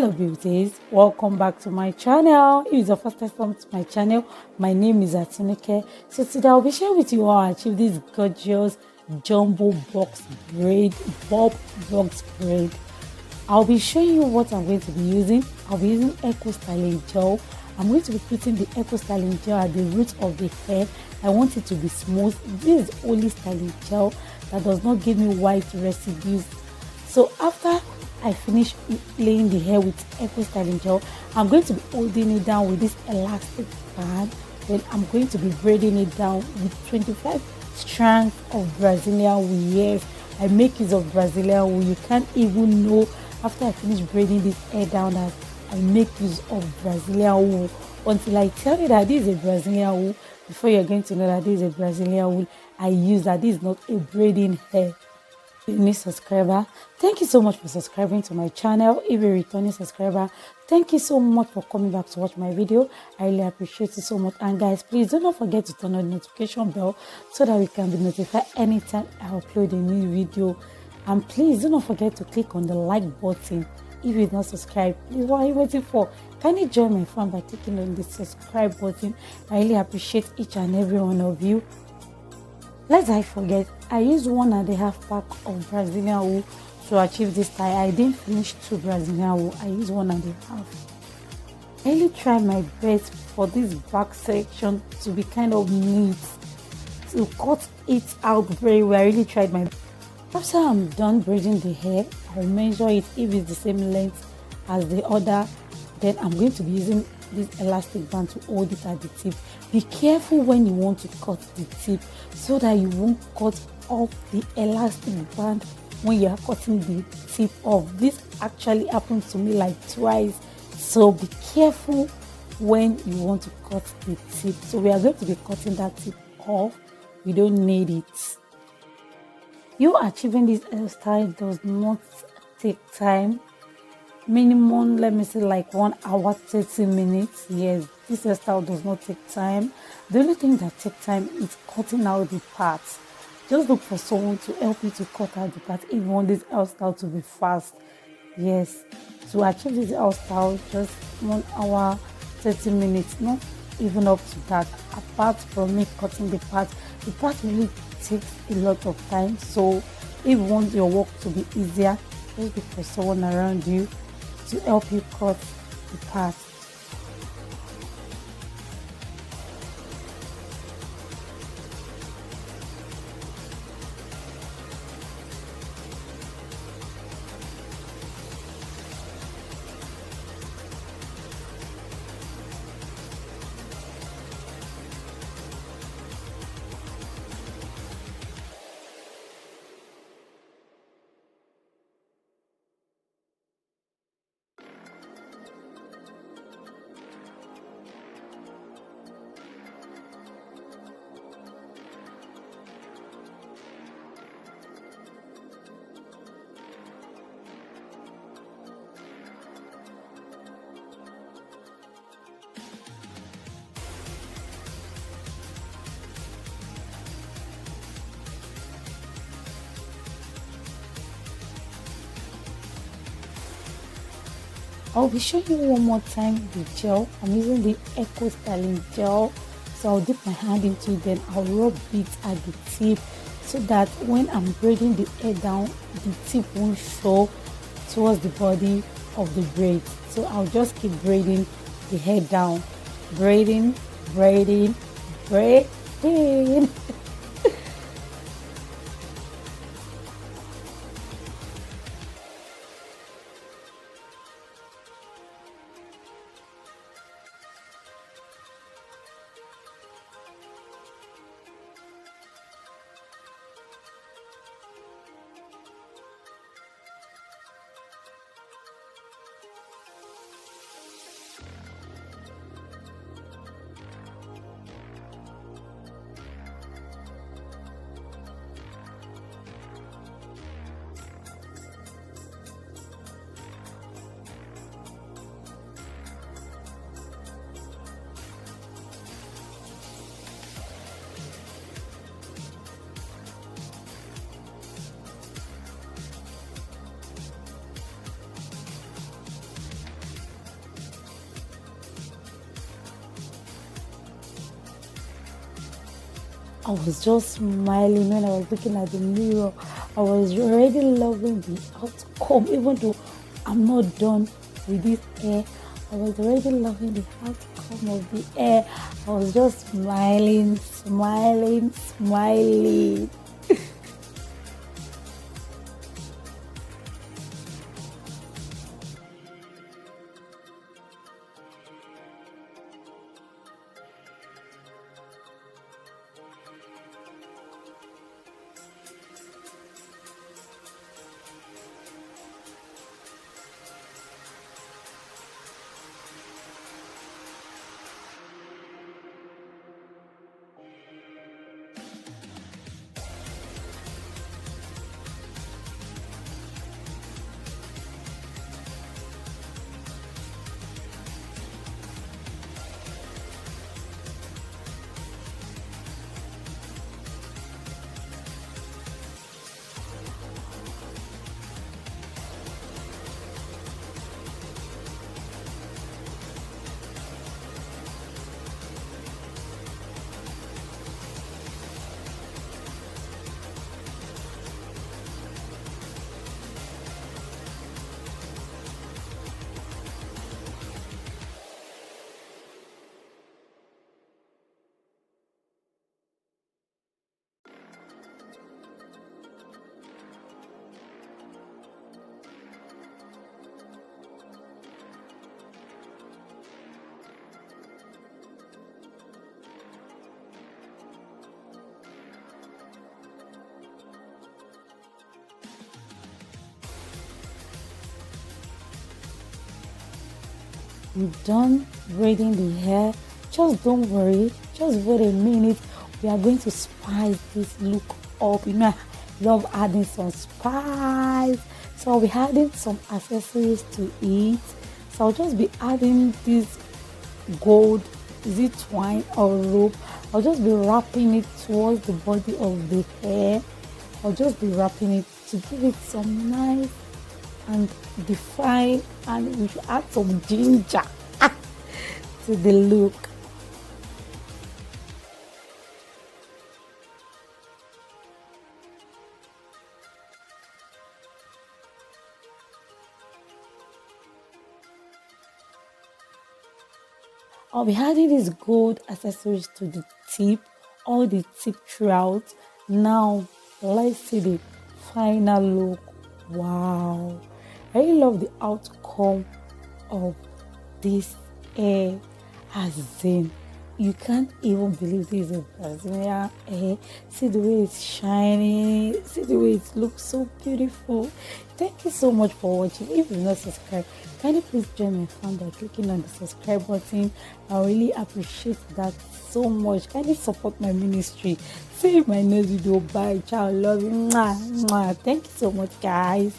Hello beauties, welcome back to my channel. If it's your first time to my channel, my name is Atinike. So today I'll be sharing with you how I achieve this gorgeous jumbo box braid, bob box braid. I'll be showing you what I'm going to be using. I'll be using Eco Styling Gel. I'm going to be putting the Eco Styling Gel at the root of the hair. I want it to be smooth. This is only styling gel that does not give me white residues. So after I finish laying the hair with Eco Styling Gel, I'm going to be holding it down with this elastic band. Then I'm going to be braiding it down with 25 strands of Brazilian wool. Yes, I make use of Brazilian wool. You can't even know after I finish braiding this hair down that I make use of Brazilian wool until I tell you that this is a Brazilian wool. Before you're going to know that this is a Brazilian wool I use, that this is not a braiding hair. New subscriber, thank you so much for subscribing to my channel. If you're a returning subscriber, thank you so much for coming back to watch my video. I really appreciate it so much. And guys, please do not forget to turn on the notification bell so that we can be notified anytime I upload a new video. And please do not forget to click on the like button. If you've not subscribed, please, what are you waiting for? Can you join my fun by clicking on the subscribe button? I really appreciate each and every one of you. Lest I forget, I used 1.5 pack of Brazilian wool to achieve this tie. I didn't finish 2 Brazilian wool. I used 1.5. I really tried my best for this back section to be kind of neat, to cut it out very well. I really tried my best. After I'm done braiding the hair, I'll measure it if it's the same length as the other. Then I'm going to be using this elastic band to hold it at the tip. Be careful when you want to cut the tip so that you won't cut off the elastic band when you are cutting the tip off. This actually happened to me like twice, so be careful when you want to cut the tip. So we are going to be cutting that tip off. We don't need it. You achieving this hairstyle does not take time. Minimum, let me say, like 1 hour 30 minutes. Yes, this hairstyle does not take time. The only thing that takes time is cutting out the parts. Just look for someone to help you to cut out the parts if you want this hairstyle to be fast. Yes, to achieve this hairstyle, just 1 hour 30 minutes, not even up to that. Apart from me cutting the part really takes a lot of time. So if you want your work to be easier, just look for someone around you to help you cut the part. I'll be showing you one more time the gel. I'm using the Eco Styling Gel. So I'll dip my hand into it, then I'll rub it at the tip so that when I'm braiding the hair down, the tip won't show towards the body of the braid. So I'll just keep braiding the hair down. Braiding, braiding, braiding. I was just smiling when I was looking at the mirror. I was already loving the outcome, even though I'm not done with this hair. I was already loving the outcome of the hair. I was just smiling, smiling, smiling. I'm done braiding the hair. Just don't worry. Just wait a minute. We are going to spice this look up. You know, I love adding some spice. So I'll be adding some accessories to it. So I'll just be adding this gold, is it twine or rope? I'll just be wrapping it towards the body of the hair. I'll just be wrapping it to give it some nice and define, and we should add some ginger to the look. I'll be adding these gold accessories to the tip, all the tip throughout. Now let's see the final look. Wow, I really love the outcome of this hair. As in, you can't even believe this is a Brazilian hair. See the way it's shining, see the way it looks so beautiful. Thank you so much for watching. If you're not subscribed, can you please join my fan by clicking on the subscribe button? I really appreciate that so much. Can you support my ministry? See you in my next video. Bye, ciao, love you. Mwah, mwah. Thank you so much, guys.